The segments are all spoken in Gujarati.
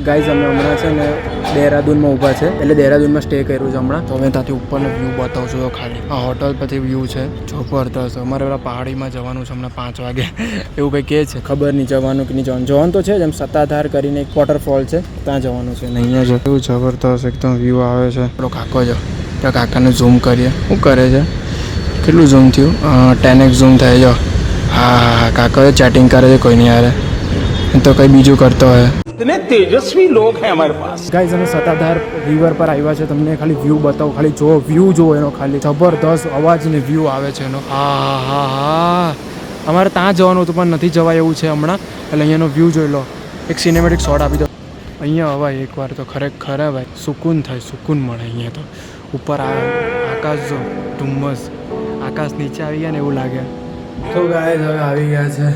ગાઈઝ અમે હમણાં છે ને દેહરાદૂનમાં ઊભા છે, એટલે દેહરાદૂનમાં સ્ટે કર્યું છે હમણાં. તો અમે ત્યાંથી ઉપરનો વ્યૂ બતાવું છું. ખાલી આ હોટલ પરથી વ્યૂ છે, જબરદસ્ત. અમારે પેલા પહાડીમાં જવાનું છે હમણાં 5 વાગે એવું કંઈ કહે છે, ખબર નહીં જવાનું કે નહીં જવાનું. જવાનું તો છે જ, એમ સત્તાધાર કરીને એક વોટરફોલ છે, ત્યાં જવાનું છે. ને અહીંયા જો એવું જબરદસ્ત એકદમ વ્યૂ આવે છે. આપણો કાકો જો, ત્યાં કાકાને ઝૂમ કરીએ. શું કરે છે? કેટલું ઝૂમ થયું? 10x ઝૂમ થાય. જો હા, કાકા ચેટિંગ કરે છે કોઈ નહીં યાર, તો કંઈ બીજું કરતો હોય. इतने तेजस्वी लोग हैं हमारे पास. ગાઈઝ અમે સત્તાધાર રિવર પર આવ્યા છે. તમને ખાલી વ્યૂ બતાવો, ખાલી જો વ્યૂ જો એનો, ખાલી જબરદસ્ત અવાજ ને વ્યૂ આવે છે એનો. હા હા હા, અમારે ત્યાં જવાનું હતું પણ નથી જવાય એવું છે હમણાં, એટલે અહીંયાનો વ્યૂ જોઈ લો. એક સિનેમેટિક શોટ આપી દો. અહીંયા અવાય એકવાર તો ખરેખર ભાઈ સુકૂન થાય, સુકૂન મળે અહીંયા તો. ઉપર આકાશ જો, ધુમ્મસ, આકાશ નીચે આવી ગયા ને એવું લાગે. તો ગાઈઝ હવે આવી ગયા છે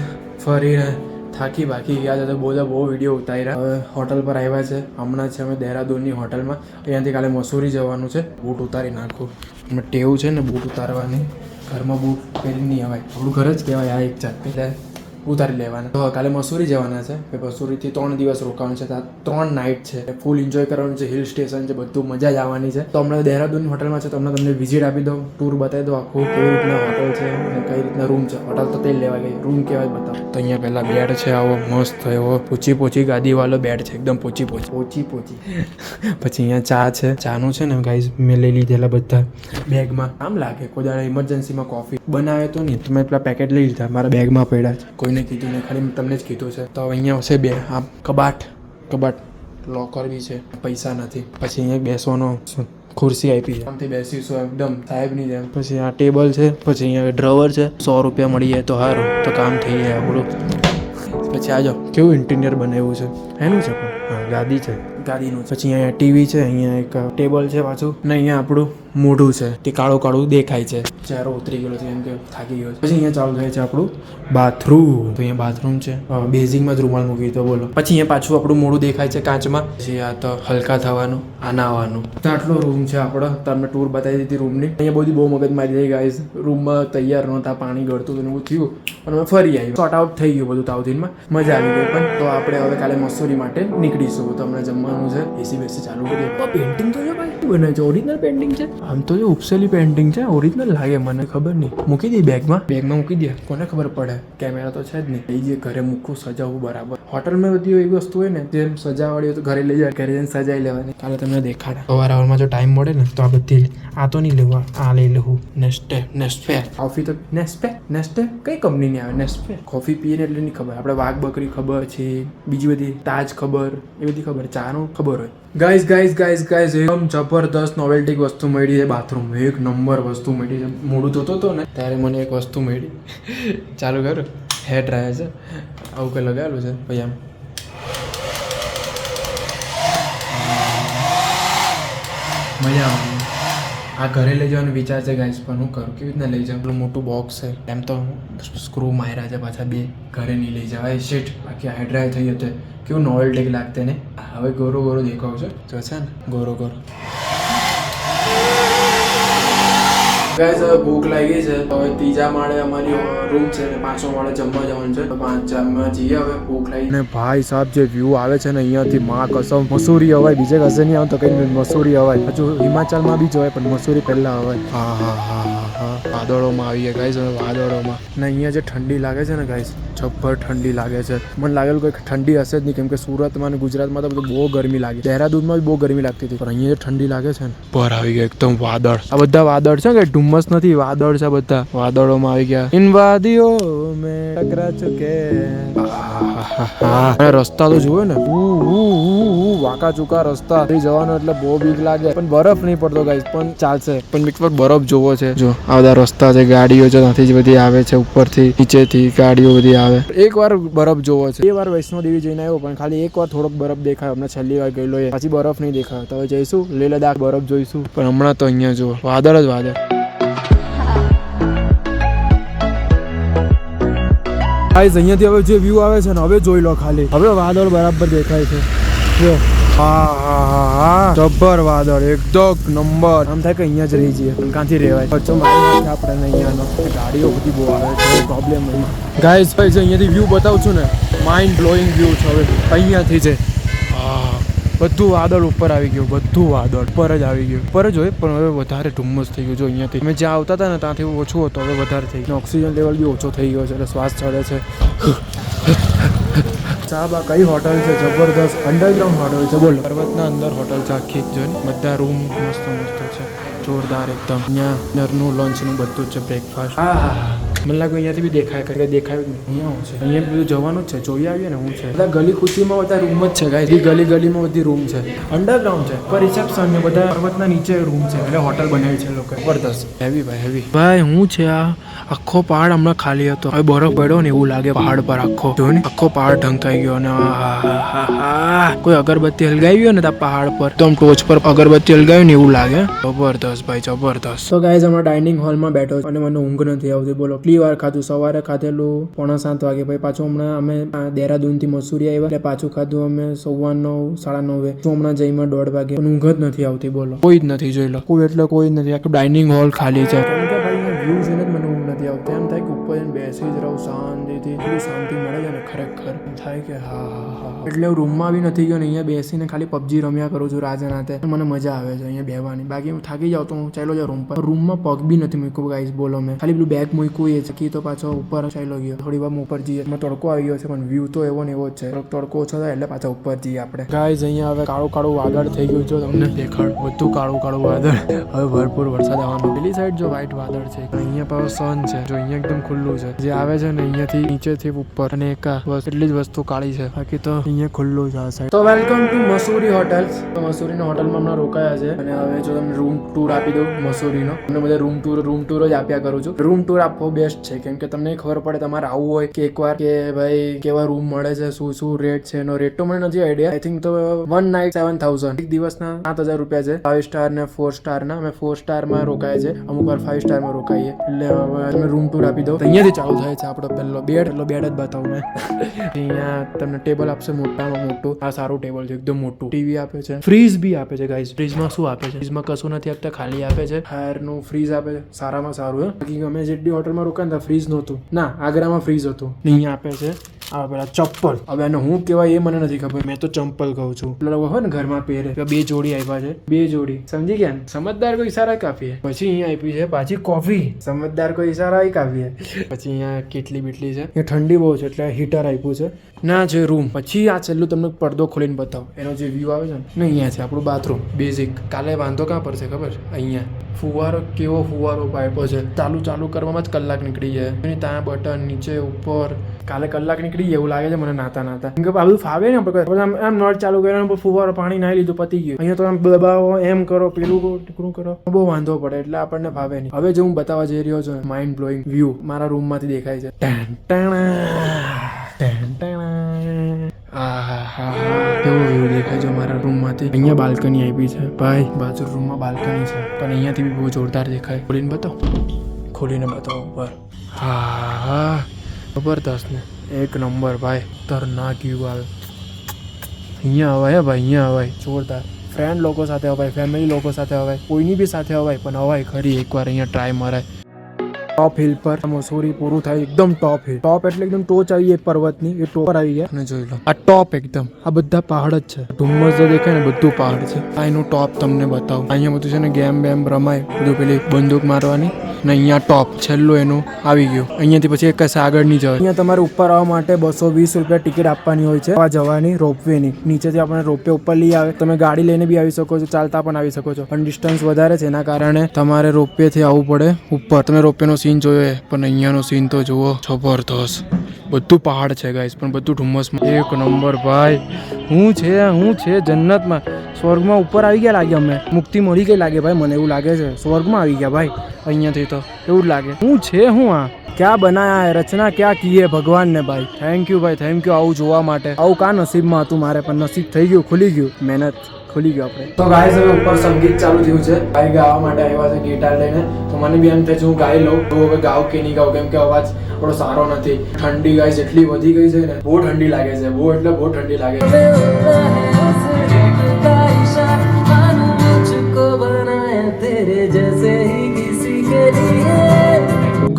ફરીને, થાકી બાકી ગયા છે તો બહુ વિડીયો ઉતાર્યા. હવે હોટલ પર આવ્યા છે હમણાં છે અમે દેહરાદૂનની હોટલમાં. અહીંયાથી કાલે મસૂરી જવાનું છે. બૂટ ઉતારી નાખું, અમે ટેવ છે ને બૂટ ઉતારવાની. ઘરમાં બૂટ પહેરી નહીં અવાય, આપણું ઘર જ કહેવાય આ એક જાત, એટલે ઉતારી લેવાના. તો કાલે મસૂરી જવાના છે. મસૂરીથી 3 દિવસ રોકાવાનું છે, ત્યાં 3 નાઇટ છે. ફૂલ એન્જોય કરવાનું છે, હિલ સ્ટેશન છે, બધું મજા જ આવવાની છે. તો હમણાં દેહરાદૂનની હોટલમાં છે, તમને વિઝિટ આપી દઉં, ટૂર બતાવી દો આખું કેવી રીતના હોટલ છે અને કઈ રીતના રૂમ છે. હોટલ તો તે લેવા ગઈ, રૂમ કેવાય બતાવો. તો અહીંયા પહેલાં બેડ છે આવો મસ્ત, એવો પોચી ગાદીવાળો બેડ છે, એકદમ પોચી. પછી અહીંયા ચા છે. ચાનું છે ને ગાઈઝ મેં લઈ લીધેલા બધા બેગમાં, કામ લાગે કોઈ દાડે ઇમરજન્સીમાં. કોફી બનાવે તો નહીં, તો મેં પેલા પેકેટ લઈ લીધા, મારા બેગમાં પડ્યા છે. કોઈને કીધું નહીં, ખાલી તમને જ કીધું છે. તો અહીંયા હશે બે આ કબાટ લોકર બી છે. પૈસા નથી. પછી અહીંયા બેસવાનો ખુરશી આપી છે, આમથી બેસીશું એકદમ સાહેબની જેમ. પછી આ ટેબલ છે, પછી અહીંયા ડ્રોવર છે. 100 રૂપિયા મળી જાય તો સારું, તો કામ થઈ જાય આપણું. પછી આ જો કેવું ઇન્ટિરિયર બનાવ્યું છે, એનું છે પણ હા ગાદી છે, ગાદીનું. પછી અહીંયા ટીવી છે, અહીંયા એક ટેબલ છે પાછું, ને અહીંયા આપણું મોઢું છે તે કાળું દેખાય છે. ચહેરો ઉતરી ગયેલો છે એમ કે થાકી ગયો છે. પછી અહીંયા ચાલુ થાય છે આપણું બાથરૂમ. તો અહીંયા બાથરૂમ છે, બેઝિંગમાં જ રૂમાલ મૂકી તો બોલો. પછી અહીંયા પાછું આપણું મોઢું દેખાય છે કાચમાં. પછી આ તો હલકા થવાનું, આ નાવાનું. તો આટલો રૂમ છે આપણો. તમને ટૂર બતાવી દીધી રૂમની. અહીંયા બધી બહુ મગજ મારી થઈ ગાઈઝ. રૂમમાં તૈયાર નહોતા, પાણી ગળતું હતું એવું થયું, પણ અમે ફરી આવી, શોર્ટ આઉટ થઈ ગયું બધું તાવથીનમાં, મજા આવી ગઈ. પણ તો આપણે હવે કાલે મસૂરી માટે નીકળીશું. તો અમને જમવાનું છે, એસી બેસી ચાલુ કરીએ. પેઇન્ટિંગ તો જો ભાઈ બને છે, ઓરિજિનલ પેઇન્ટિંગ છે. આમ તો જો ઉપસેલી પેઇન્ટિંગ છે, ઓરિજિનલ લાગે મને, ખબર નહીં. મૂકી દે બેગમાં મૂકી દે, કોને ખબર પડે, કેમેરા તો છે જ નહીં. એ જે ઘરે મૂકવું, સજાવવું બરાબર. હોટલમાં બધી એવી વસ્તુ હોય ને જેમ સજાવાળી હોય તો ઘરે લઈ જાય, ઘરે જઈને સજાઈ લેવાની. કાલે તમને દેખાડે સવારમાં જો ટાઈમ મળે ને તો આ બધી આ તો નહીં લેવા, આ લઈ લેવું. નેસ્પે કોફી તો નેસ્ટે કઈ કંપનીની આવે? નેસ્પે કોફી પીએ ને એટલે નહીં ખબર. આપણે વાઘ બકરી ખબર છે, બીજી બધી તાજ ખબર, એ બધી ખબર. ચાનું ખબર હોય. ગાઈઝ એકદમ જબરદસ્ત નોવેલ્ટી વસ્તુ મળી છે. બાથરૂમ એક નંબર વસ્તુ મળી છે. મોડું ધોતો હતો ને ત્યારે મને એક વસ્તુ મળી. ચાલુ કરું, હેર ડ્રાયર છે, આવું કંઈ લગાવેલું છે ભાઈ. આમ મજા આવે. આ ઘરે લઈ જવાનો વિચાર છે ગાઈસ, પણ હું કરું કેવી રીતના લઈ જાઉં? પેલું મોટું બોક્સ છે, એમ તો સ્ક્રૂ માર્યા છે પાછા 2, ઘરે નહીં લઈ જવાય. શીટ બાકી હેર ડ્રાય થઈ હતી, કેવું નોવેલ્ટી લાગતે ને. હવે ગોરો દેખાવ છે, જો છે ને ગોરો. ગાઈસ હવે ભૂખ લાગી છે, હવે 3જા માળે અમારી રૂમ છે ને 5મા માળે જમવા જવાનું છે. તો 5માં જઈએ હવે, ભૂખ લાગી. અને ભાઈ સાહેબ જે વ્યૂ આવે છે ને અહીંયાથી, માં કસમ મસૂરી હવાય, બીજે કશે નહીં આવે તો કઈ મસૂરી હવાય. હજુ હિમાચલમાં બી જવાય પણ મસૂરી પહેલા હવાય. હા વાદળોમાં આવીએ ગાઈસ, હવે વાદળોમાં. ને અહીંયા જે ઠંડી લાગે છે ને ગાઈસ, જબ્બર ઠંડી લાગે છે. મને લાગેલું કંઈક ઠંડી હશે જ નહીં, કેમ કે સુરતમાં અને ગુજરાતમાં તો બધું બહુ ગરમી લાગે. દેહરાદૂનમાં બી બહુ ગરમી લાગતી હતી, પણ અહીંયા જે ઠંડી લાગે છે ને, પર આવી ગયા એકદમ વાદળ. આ બધા વાદળ છે કે ધુમ્મસ નથી, વાદળ છે બધા. વાદળોમાં આવી ગયા. ઇન વાદીઓ મેં ટકરા ચુકે. રસ્તા તો જુઓ ને, વાંકા ચૂકા રસ્તા જવાનો એટલે બહુ બીક લાગે. પણ બરફ નહીં પડતો ગાઈસ, પણ ચાલશે. પણ એક વાર બરફ જોવો છે, જો આ બધા રસ્તા છે, ગાડીઓ છે, ત્યાંથી જ બધી આવે છે, ઉપરથી નીચેથી ગાડીઓ બધી આવે. એક વાર બરફ જોવો છે. 2 વાર વૈષ્ણો દેવી જઈને આવ્યો, પણ ખાલી એક વાર થોડોક બરફ દેખાયો. હમણાં છેલ્લી વાર ગયેલો, પછી બરફ નહીં દેખાયો. તો હવે જઈશું લેહ લદ્દાખ, બરફ જોઈશું. પણ હમણાં તો અહીંયા જુઓ, વાદળ જ વાદળ. ગાઈસ અહીંયાથી હવે જે વ્યૂ આવે છે ને, હવે જોઈ લો ખાલી. હવે વાદળ બરાબર દેખાય છે, જો. હા જબ્બર વાદળ, એકદમ નંબર. આમ થાય કે અહીંયા જ રહી જઈએ, પણ ક્યાંથી રહેવાય? ખર્ચો મારી નાખે આપણે અહીંયાનો. ગાડીઓ બધી બહુ આવે છે, પ્રોબ્લેમ નહીં. ગાઈસ અહીંયાથી વ્યૂ બતાવું છું ને, માઇન્ડ બ્લોઈંગ વ્યૂ છે. હવે અહીંયાથી છે, બધું વાદળ ઉપર આવી ગયું, બધું વાદળ ઉપર જ આવી ગયું, ઉપર જ હોય પણ હવે વધારે ધુમ્મસ થઈ ગયું. જો અહીંયાથી અમે જ્યાં આવતા હતા ને ત્યાંથી ઓછું હતો, હવે વધારે થઈ ગયું. ઓક્સિજન લેવલ બી ઓછો થઈ ગયો છે એટલે શ્વાસ ચડે છે. સાહેબ આ કઈ હોટલ છે? જબરદસ્ત અંડરગ્રાઉન્ડ હોટલ છે. બોલો, પર્વતના અંદર હોટલ છે આખી. જો ને બધા રૂમ મસ્ત મસ્ત છે, જોરદાર એકદમ. અહીંયા ડિનરનું લંચનું બધું જ છે, બ્રેકફાસ્ટ. હા, મને લાગે અહીંયાથી બી દેખાય કરે, દેખાયું જ નહીં. અહીંયા શું છે? અહીંયા બધું જવાનું જ છે, જોઈ આવીએ ને હું છે. બધા ગલી ખુશીમાં બધા રૂમ જ છે ગાઈસ. ગલી ગલીમાં બધી રૂમ છે, અંડરગ્રાઉન્ડ છે. પર રિસેપ્શન ને બધા પર્વતના નીચે રૂમ છે એટલે હોટલ બનાવી છે લોકો. જબરદસ્ત, હેવી ભાઈ, હેવી ભાઈ. હું છે આ આખો પહાડ હમણાં ખાલી હતો, હવે બરફ પડ્યો ને એવું લાગે પહાડ પર. આખો જો ને, આખો પહાડ ઢંગ થઈ ગયો. અને કોઈ અગરબત્તી હલગાવી હોય ને ત્યાં પહાડ પર, તો આમ ટોચ પર અગરબત્તી હલગાવી ને એવું લાગે. જબરદસ્ત ભાઈ, જબરદસ્ત. તો ગાઈસ હમણાં ડાઇનિંગ હોલમાં બેઠો અને મને ઊંઘ નથી આવતી. બોલો, કેટલી વાર ખાધું? સવારે ખાધેલું 6:45 વાગે, પછી પાછું હમણાં અમે દેહરાદૂન થી મસૂરી આવ્યા એટલે પાછું ખાધું અમે 9:15 9:30. તો હમણાં જઈમાં 1:30 વાગે. પણ ઊંઘ જ નથી આવતી. બોલો, કોઈ જ નથી. જોઈ લો, કોઈ એટલે કોઈ જ નથી. આખું ડાઇનિંગ હોલ ખાલી છે. કેમ કે ભાઈ વ્યૂ છે ને, મને ઊંઘ નથી આવતી. એમ થાય કે ઉપર જઈને બેસી જ રહું શાંતિથી. એટલી શાંતિ મળે છે ને ખરેખર. થાય કે હા. એટલે હું રૂમમાં બી નથી ગયો ને અહીંયા બેસીને ખાલી પબજી રમ્યા કરું છું રાજાનાથે. મને મજા આવે છે અહીંયા બેવાની. બાકી હું થાકી જાઉં તો હું ચાલ્યો જાઉં રૂમ પર. રૂમમાં પગ બી નથી મૂક્યું ગાઈસ. બોલો, મેં ખાલી પેલું બેગ મૂક્યું એ ચકી, તો પાછો ઉપર ચાલ્યો ગયો. થોડી વાર ઉપર જઈએ. તડકો આવી ગયો છે પણ વ્યૂ તો એવો ને એવો જ છે. તડકો ઓછો થાય એટલે પાછા ઉપર જઈએ આપણે. ગાઈસ અહીંયા હવે કાળું કાળું વાદળ થઈ ગયું છે. તમને દેખાડ, બધું કાળું કાળું વાદળ. હવે ભરપૂર વરસાદ આવવાનો. પેલી સાઈડ જો વ્હાઈટ વાદળ છે, અહીંયા પાછો સન છે. જો અહીંયા એકદમ ખુલ્લું છે. જે આવે છે ને અહીંયાથી નીચેથી ઉપર, અને એક એટલી જ વસ્તુ કાળી છે, બાકી તો અહીંયા ખુલ્લું છે આ સાઈડ. તો વેલકમ ટુ મસૂરી હોટલ્સ. તો મસૂરીના હોટલમાં હમણાં રોકાયા છે અને હવે જો તમને રૂમ ટૂર આપી દઉં મસૂરીનો. તમને બધા રૂમ ટૂર જ આપ્યા કરું છું. રૂમ ટૂર આપવો બેસ્ટ છે, કેમ કે તમને ખબર પડે તમારે આવવું હોય કે એકવાર કે ભાઈ કેવા રૂમ મળે છે, શું રેટ છે. એનો રેટ તો મને નથી આઈડિયા. આઈ થિંક તો 1 નાઇટ 7,000, એક દિવસના 7,000 રૂપિયા છે. 5 સ્ટાર ને 4 સ્ટાર ના. અમે 4 સ્ટારમાં રોકાય છે, અમુક વાર 5 સ્ટારમાં રોકાઈએ. એટલે હવે તમે રૂમ ટૂર આપી દો. અહીંયાથી ચાલુ થાય છે આપણો પહેલો બેડ. એટલો બેડ જ બતાવું મેં. અહીંયા તમને ટેબલ આપશે મોટામાં મોટું. આ સારું ટેબલ છે, એકદમ મોટું. ટીવી આપે છે, ફ્રીજ બી આપે છે ગાઈસ. ફ્રીજમાં શું આપે છે? ફ્રીજમાં કશું નથી આપતા, ખાલી આપે છે ફાયરનું ફ્રીજ આપે છે. સારામાં સારું. બાકી અમે જેટલી હોટલમાં રોકાયા હતા ફ્રીજ નહોતું. ના, આગ્રામાં ફ્રીજ હતું. અહીંયા આપે છે આ પેલા ચપ્પલ. હવે એને હું કહેવાય એ મને નથી ખબર. મેં તો ચંપલ કહું છું. પેલા લોકો હોય ને ઘરમાં પહેરે, 2 જોડી આપ્યા છે. 2 જોડી, સમજી ગયા ને? સમજદાર કોઈ ઈશારા કાપી. પછી અહીંયા આપી છે પાછી કોફી. સમજદાર કોઈ ઈશારા કાપી. પછી અહીંયા કેટલી બીટલી છે. એ ઠંડી બહુ છે એટલે હીટર આપ્યું છે. ના છે રૂમ. પછી આ છેલ્લું તમને પડદો ખોલીને બતાવો. એનો જે વ્યૂ આવે છે ને, અહીંયા છે આપણું બાથરૂમ બેઝિક. કાલે વાંધો ક્યાં પડશે ખબર છે? અહીંયા ફુવારો, કેવો ફુવારો પાઇપો છે. ચાલુ કરવામાં જ કલાક નીકળી જાય. ત્યાં બટન નીચે ઉપર. કાલે કલાક નીકળી જાય એવું લાગે છે મને નાતા. કેમ કે આ બધું ફાવે ને આપણે. આમ નળ ચાલુ કર્યા, ફુવારો પાણી નાઈ લીધું, પતી ગયું. અહીંયા તો આમ દબાવો, એમ કરો, પેલું ટીકડું કરો, બહુ વાંધો પડે. એટલે આપણને ફાવે નહીં. હવે જે હું બતાવવા જઈ રહ્યો છું, માઇન્ડ બ્લોઈંગ વ્યૂ મારા રૂમમાંથી દેખાય છે. કેવો વ્યૂ દેખાય છે મારા રૂમમાંથી. અહીંયા બાલ્કની આપી છે ભાઈ. બાજુ રૂમમાં બાલ્કની છે, પણ અહીંયાથી બી બહુ જોરદાર દેખાય. ખોલીને બતાવો ઉપર. હા, જબરદસ્ત ને, એક નંબર ભાઈ. ખતરનાક વ્યૂ આવે. અહીંયા હવાય ભાઈ, અહીંયા હવાય જોરદાર. ફ્રેન્ડ લોકો સાથે હવાય, ફેમિલી લોકો સાથે હવાય, કોઈની બી સાથે હવાય, પણ હવાય ખરી. એકવાર અહીંયા ટ્રાય મરાય. ટોપ હિલ પર મસૂરી પૂરું થાય. એકદમ ટોપ હિલ. ટોપ એટલે એકદમ ટોચ આવી ગઈ પર્વતની, એ ટોપ પર આવી ગયા. અને જોઈ લો આ ટોપ એકદમ. આ બધા પહાડ જ છે. ધુમ્મસ જે દેખાય ને બધું પહાડ છે. આ એનું ટોપ તમને બતાવું. અહીંયા બધું છે ને ગેમ બેમ રમાય, બધું પેલી બંદૂક મારવાની. ને અહીંયા ટોપ છેલ્લું એનું આવી ગયું. અહીંયાથી પછી એક આગળ નહીં જવાય. અહીંયા તમારે ઉપર આવવા માટે 220 રૂપિયા ટિકિટ આપવાની હોય છે. આ જવાની રોપવે ની. નીચેથી આપણે રોપવે ઉપર લઈ આવે. તમે ગાડી લઈને બી આવી શકો છો, ચાલતા પણ આવી શકો છો, પણ ડિસ્ટન્સ વધારે છે એના કારણે તમારે રોપવે થી આવવું પડે ઉપર. તમે રોપવે નો સીન જોયો, પણ અહીંયાનો સીન તો જુઓ, જબરદસ્ત. બધું પહાડ છે ગાઈસ, પણ બધું ધુમ્મસમાં. એક નંબર ભાઈ. હું છે જન્નતમાં, સ્વર્ગમાં ઉપર આવી ગયા લાગે. અમે મુક્તિ મળી ગઈ લાગે ભાઈ. મને એવું લાગે છે સ્વર્ગમાં આવી ગયા ભાઈ. અહીંયાથી તો એવું જ લાગે. હું આ ક્યાં બનાયા હે, રચના ક્યાં કી હે ભગવાન ને ભાઈ. થેન્ક યુ ભાઈ, થેન્ક યુ આવું જોવા માટે. આવું કા નસીબમાં હતું મારે, પણ નસીબ થઈ ગયું, ખુલી ગયું. મહેનત ખુલી ગયો આપણે. તો ગાઈસ હવે ઉપર સંગીત ચાલુ થયું છે. ભાઈ ગાવા માટે આવ્યા છે ગિટાર લઈને. તો મને બી એમ થાય છે હું ગાઈ લઉં. તો હવે ગાવ કે નહીં ગાવ, કેમ કે અવાજ આપણો સારો નથી. ઠંડી ગાઈસ એટલી વધી ગઈ છે ને, બહુ ઠંડી લાગે છે. બહુ એટલે બહુ ઠંડી લાગે છે.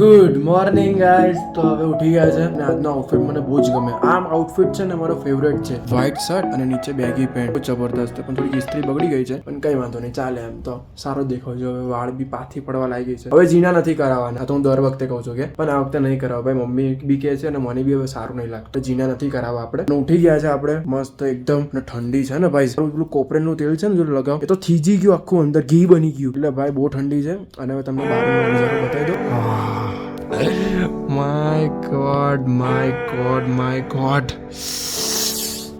Good morning. Morning guys. તો હવે ઉઠી ગયા છે અને આજનો આઉટફિટ મને બહુ જ ગમે. આમ આઉટફિટ છે ને મારો ફેવરેટ છે. વ્હાઈટ શર્ટ અને નીચે બેગી પેન્ટ. જબરદસ્ત. પણ થોડી ઇસ્ત્રી બગડી ગઈ છે પણ કઈ વાંધો નહીં, ચાલે. એમ તો સારો દેખાવ છે. હવે વાળ બી પાથી પડવા લાગી છે. હવે જીના નથી કરાવવાના. તો હું દર વખતે કહું છું કે પણ આ વખતે નહીં કરાવો ભાઈ. મમ્મી બી કહે છે અને મને બી હવે સારું નહીં લાગતું. જીના નથી કરાવવા આપણે. ઉઠી ગયા છે આપણે મસ્ત એકદમ. ઠંડી છે ને ભાઈ. પેલું કોપરેલનું તેલ છે ને જો લગાવ, એ તો થીજી ગયું આખું, અંદર ઘી બની ગયું. એટલે ભાઈ બહુ ઠંડી છે. અને હવે તમને બહારનો નજારો બતાવી દો. My god, my god, my god.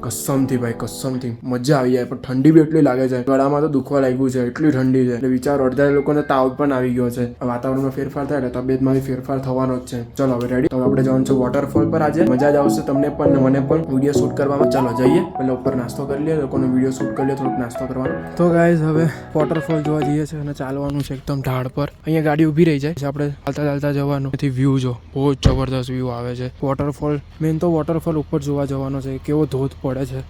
કસમથી ભાઈ, કસમથી મજા આવી જાય. પણ ઠંડી બી એટલી લાગે છે, ગળામાં તો દુખવા લાગ્યું છે, એટલી ઠંડી છે. એટલે વિચારો અડધા લોકોને તાવ પણ આવી ગયો છે. વાતાવરણમાં ફેરફાર થાય એટલે તબિયતમાં બી ફેરફાર થવાનો જ છે. ચલો હવે રેડી. તો આપણે જવાનું છે વોટરફોલ પર. આજે મજા જ આવશે તમને પણ ને મને પણ વિડીયો શૂટ કરવામાં. ચાલો જઈએ. પહેલા ઉપર નાસ્તો કરી લઈએ, લોકોનો વિડીયો શૂટ કરી લઈએ, થોડુંક નાસ્તો કરવાનો. તો ગાઈઝ હવે વોટરફોલ જોવા જઈએ છે અને ચાલવાનું છે એકદમ ઢાળ પર. અહીંયા ગાડી ઊભી રહી જાય, આપણે ચાલતા ચાલતા જવાનું. એથી વ્યૂ જો બહુ જ જબરદસ્ત વ્યૂ આવે છે. વોટરફોલ મેન તો વોટરફોલ ઉપર જોવા જવાનો છે, કેવો ધોધ પડે છે.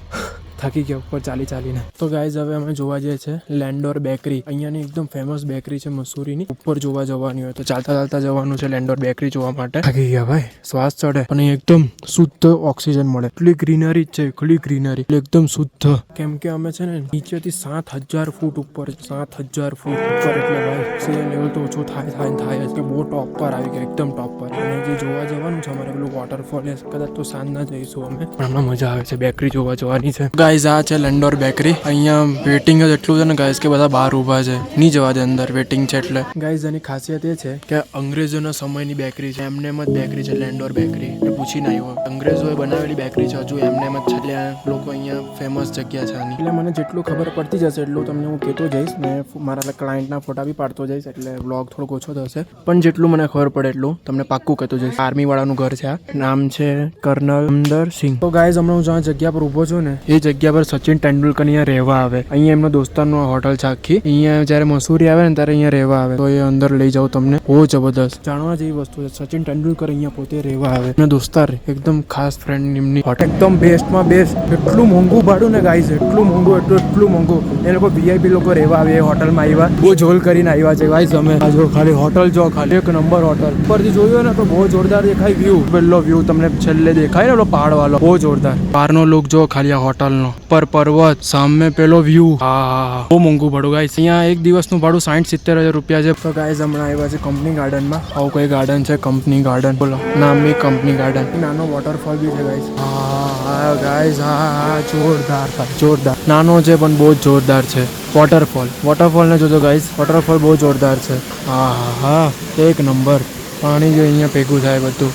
થાકી ગયા ઉપર ચાલી ચાલીને. તો ગાઈઝ હવે અમે જોવા જઈએ છે લેન્ડોર બેકરી. અહીંયાની એકદમ ફેમસ બેકરી છે મસૂરીની. ઉપર જોવા જવાની હોય તો ચાલતા ચાલતા જવાનું છે લેન્ડોર બેકરી જોવા માટે. થાકી ગયા ભાઈ, શ્વાસ ચડે. અને એકદમ શુદ્ધ ઓક્સિજન મળે. એટલી ગ્રીનરી છે, એટલી ગ્રીનરી, એકદમ શુદ્ધ. કેમ કે અમે છે ને નીચેથી 7000 ફૂટ ઉપર, 7000 ફૂટ ઉપર. એટલે ભાઈ સી લેવલ તો ઓછું થાય જ કે બહુ ટોપ પર આવી ગયા, એકદમ ટોપ પર. અને જે જોવા જવાનું છે અમારે પેલું વોટરફોલ, કદાચ તો સાંજના જઈશું અમે. પણ હમણાં મજા આવે છે, બેકરી જોવા જવાની છે. ગાઈઝ આ છે લેન્ડોર બેકરી. અહીંયા વેટિંગ જ એટલું છે ને ગાઈઝ કે બધા બહાર ઊભા છે, નહીં જવા દે અંદર, વેટિંગ છે એટલે. ગાઈઝ એની ખાસિયત એ છે કે અંગ્રેજોના સમયની બેકરી છે. એમને એમ જ બેકરી છે લેન્ડોર બેકરી. એટલે પૂછીને આવ્યો, અંગ્રેજોએ બનાવેલી બેકરી છે, હજુ એમને એમ જ છે. એટલે લોકો અહીંયા ફેમસ જગ્યા છે આની. એટલે મને જેટલું ખબર પડતી જશે એટલું તમને હું કહેતો જઈશ ને મારા ક્લાયન્ટના ફોટા બી પાડતો જઈશ. એટલે વ્લોગ થોડોક ઓછો થશે પણ જેટલું મને ખબર પડે એટલું તમને પાક્કું કહેતો જઈશ. આર્મી વાળાનું ઘર છે આ. નામ છે કર્નલ અમદર સિંહ. તો ગાઈઝ હમણાં હું જ્યાં જગ્યા પર ઊભો છું ને એ જગ્યા પર સચિન તેંડુલકર અહીંયા રહેવા આવે. અહીંયા એમનો દોસ્તારનો હોટલ છે આખી. અહીંયા જ્યારે મસૂરી આવે ને ત્યારે અહીંયા રહેવા આવે. તો એ અંદર લઈ જાઉં તમને. બહુ જબરદસ્ત જાણવા જેવી વસ્તુ છે. સચિન તેંડુલકર અહીંયા પોતે રહેવા આવે. એમનો દોસ્તાર એકદમ ખાસ ફ્રેન્ડ એમની હોટલ. એકદમ બેસ્ટમાં બેસ્ટ. એટલું મોંઘું ભાડું ને ગાઈઝ, એટલું મોંઘું, એટલું મોંઘું. એ લોકો VIP લોકો રહેવા આવે એ હોટલમાં આવ્યા. બહુ જોલ કરીને આવ્યા છે ગાઈઝ અમે. આ જો ખાલી હોટલ જો, ખાલી એક નંબર હોટલ. ઉપરથી જોયું ને તો બહુ જોરદાર દેખાય વ્યૂ. પેલો વ્યૂ તમને છેલ્લે દેખાય ને પહાડ વાળો, બહુ જોરદાર. બહારનો લુક જો ખાલી આ હોટલનો. પર પર્વત, સામે પેલો વ્યૂ. હા, બહુ મોંઘું ભાડું ગાઈસ. અહીંયા એક દિવસનું ભાડું 60-70 રૂપિયા છે. તો ગાઈસ હમણાં આવ્યા છે કંપની ગાર્ડનમાં. આવું કઈ ગાર્ડન છે કંપની ગાર્ડન. બોલો નામ બી કંપની ગાર્ડન. નાનો વોટરફોલ બી છે ગાઈસ. હા ગાઈસ, હા જોરદાર, જોરદાર. નાનો છે પણ બહુ જોરદાર છે વોટરફોલ ને જોજો ગાઈસ. વોટરફોલ બહુ જોરદાર છે. હા, એક નંબર. પાણી જો અહીંયા ભેગું થાય બધું.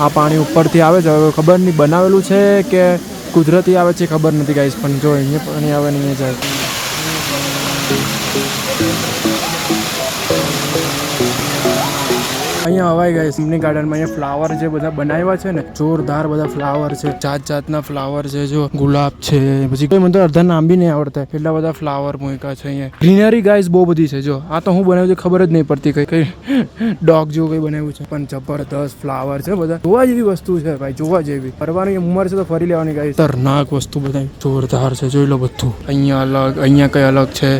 આ પાણી ઉપરથી આવે છે, હવે ખબર નહીં બનાવેલું છે કે કુદરતી આવે છે, ખબર નથી ગાઈસ. પણ જો અહીંયા પાણી આવે ને અહીંયા જાય. અહીંયા હવાઈ ગાઈસ કંપની ગાર્ડનમાં. અહીંયા ફ્લાવર જે બધા બનાવ્યા છે ને, જોરદાર બધા ફ્લાવર છે. જાતના ફ્લાવર છે. જો ગુલાબ છે, પછી કોઈ મને તો અડધા નામ બી નહીં આવડતા. એટલા બધા ફ્લાવર મૂક્યા છે અહીંયા. ગ્રીનરી ગાઈસ બહુ બધી છે. જો આ તો હું બનાવ્યું છે ખબર જ નહીં પડતી. કઈ ડોગ જેવું કઈ બનાવ્યું છે પણ જબરદસ્ત ફ્લાવર છે બધા. જોવા જેવી વસ્તુ છે ભાઈ, જોવા જેવી. ફરવાની ઉંમર છે તો ફરી લેવાની ગાઈસ. ખતરનાક વસ્તુ બધા જોરદાર છે. જોઈ લો બધું. અહીંયા અલગ, અહીંયા કઈ અલગ છે,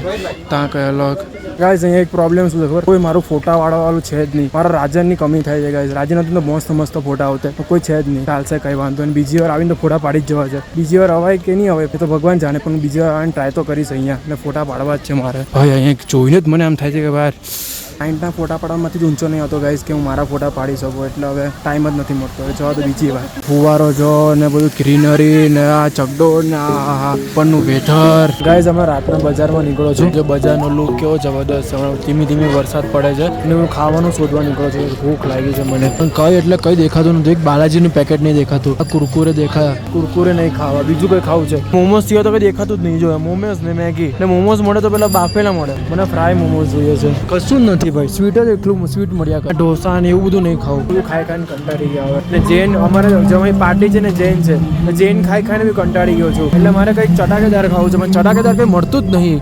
ત્યાં કઈ અલગ. ગાઈસ અહીંયા એક પ્રોબ્લેમ શું છે ખબર? કોઈ મારું ફોટા વાળાવાળું છે જ નહીં. મારા રાજનની કમી થાય છે ગાઈસ. રાજન હતું તો મસ્ત ફોટા આવતા, તો કોઈ છે જ નહીં. ચાલશે કઈ વાંધો નહીં. બીજી વાર આવીને તો ફોટા પાડી જ જવા છે. બીજી વાર અવાય કે નહીં આવે એ તો ભગવાન જાણે, પણ બીજી વાર આવીને ટ્રાય તો કરીશ અહીંયા. એટલે ફોટા પાડવા જ છે મારે ભાઈ. અહીંયા જોઈને જ મને આમ થાય છે કે ભાઈ ક્લાયન્ટના ફોટા પાડવામાંથી જ ઊંચો નહીં આવતો ગાઈસ કે હું મારા ફોટા પાડી શકું. એટલે હવે ટાઈમ જ નથી મળતો. હવે જવા તો બીજી વાર. ફુવારો જો ને બધું ગ્રીનરી ને આ ચકડોળ ને આ ઉપરનું વેધર. ગાઈસ અમે રાતના બજારમાં નીકળો છું. જો બજારનો લુક કેવો જબરદસ્ત. ધીમે ધીમે વરસાદ પડે છે અને હું ખાવાનું શોધવા નીકળો છું. ભૂખ લાગી છે મને પણ કઈ એટલે કઈ દેખાતું નથી. એક બાલાજીનું પેકેટ નહીં દેખાતું. આ કુરકુરે દેખાયા. કુરકુરે નહીં ખાવા, બીજું કઈ ખાવું છે. મોમોસ સિવાય તો કઈ દેખાતું જ નહીં. જો મોમોસ ને મેગી. એટલે મોમોસ મળે તો પેલા બાફેલા મળે. મને ફ્રાય મોમોસ જોઈએ છે. કશું જ નથી ભાઈ. સ્વીટ જ એટલું સ્વીટ મળ્યા કરે. ઢોસા ને એવું બધું નહીં ખાવું. બધું ખાઈ ખાઈને કંટાળી ગયા હવે. એટલે જૈન અમારે જમાઈ પાર્ટી છે ને જૈન છે. જૈન ખાઈને બી કંટાળી ગયો છું. એટલે મારે કંઈક ચટાકેદાર ખાવું છે પણ ચટાકેદાર કંઈ મળતું જ નહીં.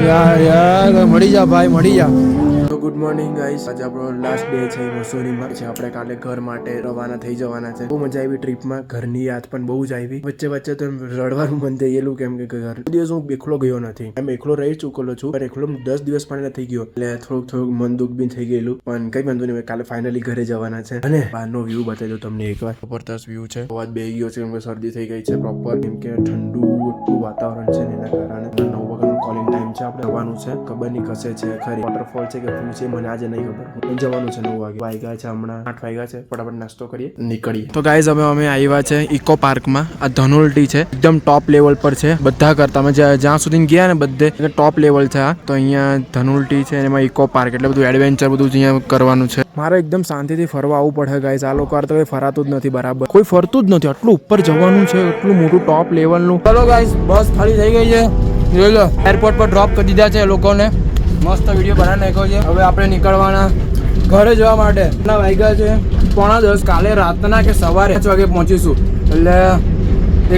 યાર મળી જા ભાઈ, મળી જા. Good morning guys. આજે આપણો લાસ્ટ ડે છે મસૂરીમાં. પછી આપણે કાલે ઘર માટે રવાના થઈ જવાના છે. બહુ મજા આવી ટ્રીપમાં. ઘરની યાદ પણ બહુ જ આવી. વચ્ચે વચ્ચે તો એમ રડવાનું મન થઈ ગયેલું કેમ કે ઘર દિવસ હું એકલો ગયો નથી. એમ એકલો રહી ચૂકેલો છું પણ એકલો 10 દિવસ પણ નથી ગયો એટલે થોડુંક મન દુઃખ બી થઈ ગયેલું. પણ કઈ વાંધો નહીં, કાલે ફાઇનલી ઘરે જવાના છે. અને બહારનો વ્યૂ બતાવી દઉં તમને એકવાર. જબરદસ્ત વ્યૂ છે. અવાજ બેહી ગયો છે કેમ કે શરદી થઈ ગઈ છે પ્રોપર, કેમ કે ઠંડુ એટલું વાતાવરણ છે ને એના કારણે. 9 વાગ્યાનો કોલિંગ ટાઈમ છે. આપણે જવાનું છે, ખબર નહીં કશે છે ખરી વોટરફોલ છે કે શું છે મને આજે નહીં ખબર. જવાનું છે 9 વાગ્યા છે, હમણાં 8 વાગ્યા છે. ફટાફટ નાસ્તો કરીએ નીકળીએ. તો ગાઈઝ અમે આવ્યા છે ઇકો પાર્કમાં. આ ધનોલ્ટી છે, એકદમ ટોપ લેવલ પર છે બધા કરતા. અમે જ્યાં સુધી ગયા ને બધે ટોપ લેવલ છે. આ તો અહીંયા ધનોલ્ટી છે, એમાં ઇકો પાર્ક એટલે બધું એડવેન્ચર બધું અહીંયા કરવાનું છે. મારે એકદમ શાંતિથી ફરવા આવવું પડે ગાઈઝ. આ લોકો તો કંઈ ફરાતું જ નથી બરાબર, કોઈ ફરતું જ નથી. આટલું ઉપર જવાનું છે, એટલું મોટું ટોપ લેવલનું. ચલો ગાઈઝ, બસ ખાલી થઈ ગઈ છે. જોઈ લો, એરપોર્ટ પર ડ્રોપ કરી દીધા છે એ લોકોને. મસ્ત વિડીયો બનાવી નાખ્યો છે. હવે આપણે નીકળવાના ઘરે જવા માટે. કેટલા વાગ્યા છે? 9:45. કાલે રાતના કે સવારે 5 વાગે પહોંચીશું. એટલે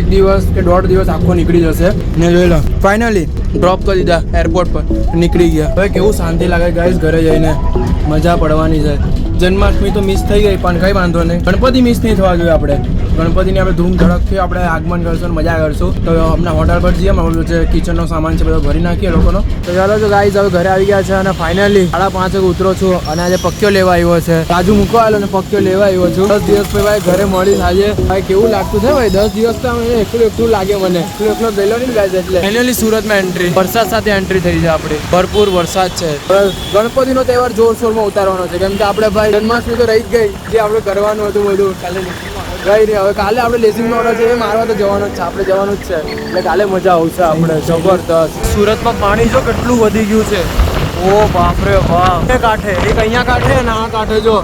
1 દિવસ કે 1.5 દિવસ આખો નીકળી જશે. ને જોઈ લો, ફાઇનલી ડ્રોપ કરી દીધા એરપોર્ટ પર, નીકળી ગયા. હવે કેવું શાંતિ લાગે ગાઈસ ઘરે જઈને. મજા પડવાની છે. જન્માષ્ટમી તો મિસ થઈ ગઈ પણ કંઈ વાંધો નહીં. ગણપતિ મિસ નહીં થવા જોઈએ. આપણે ગણપતિની આપણે ધૂમ ધડકથી આપણે આગમન કરશું, મજા કરશું. તો હમણાં હોટલ પર જઈએ. અમારું જે કિચનનો સામાન છે બધો ભરી નાખીએ લોકોનો. તો ચાલો તો ગાઈઝ હવે ઘરે આવી ગયા છે અને ફાઇનલી 5:30 વાગે ઉતરો છું. અને આજે પક્યો લેવા આવ્યો છે. કાજુ મૂકવા આવ્યો અને પક્યો લેવા આવ્યો છું. 10 દિવસ પછી ભાઈ ઘરે મળી આજે. ભાઈ કેવું લાગતું છે ભાઈ? 10 દિવસ તો એકલું લાગે મને. એકલો ગયેલો નહીં ગાઈઝ. એટલે ફાઇનલી સુરતમાં એન્ટ્રી, વરસાદ સાથે એન્ટ્રી થઈ છે આપણી. ભરપૂર વરસાદ છે. ગણપતિનો તહેવાર જોરશોરમાં ઉતારવાનો છે કેમ કે આપણે ભાઈ જન્માષ્ટમી તો રહી જ ગઈ. જે આપણે કરવાનું હતું બધું કાલે ગઈ નહીં. હવે કાલે આપણે લેઝિંગનો ઓર્ડર છે એ મારવા તો જવાનું જ છે. આપણે જવાનું જ છે એટલે કાલે મજા આવશે આપણે જબરદસ્ત. સુરતમાં પાણી જો કેટલું વધી ગયું છે. ઓ બાપરે બાપ. કાંઠે એક અહીંયા કાંઠે અને આ કાંઠે જો